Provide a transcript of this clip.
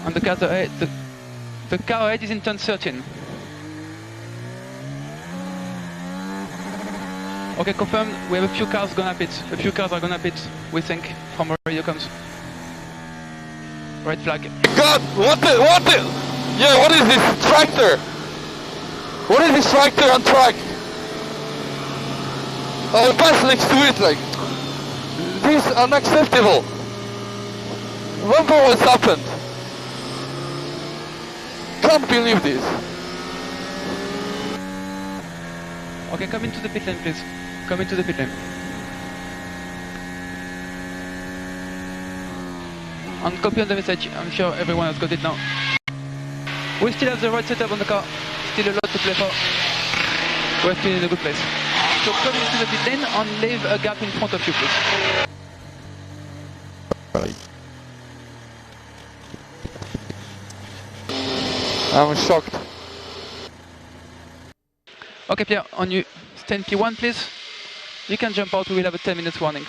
And the car ahead is in turn 13. Okay, confirmed. We have a few cars gonna pit. A few cars are gonna pit, we think, from where radio comes. Red flag. God, what the? Yeah, what is this tractor? What is this tractor on track? I passed next to it, like, this is unacceptable. Remember what's happened? Can't believe this. Okay, come into the pit lane, please. Come into the pit lane. And copy on the message. I'm sure everyone has got it now. We still have the right setup on the car. Still a lot to play for. We're still in a good place. So come into the pit lane and leave a gap in front of you, please. Right. I'm shocked. Okay, Pierre, on you. Stand P1, please. You can jump out. We will have a 10 minutes warning.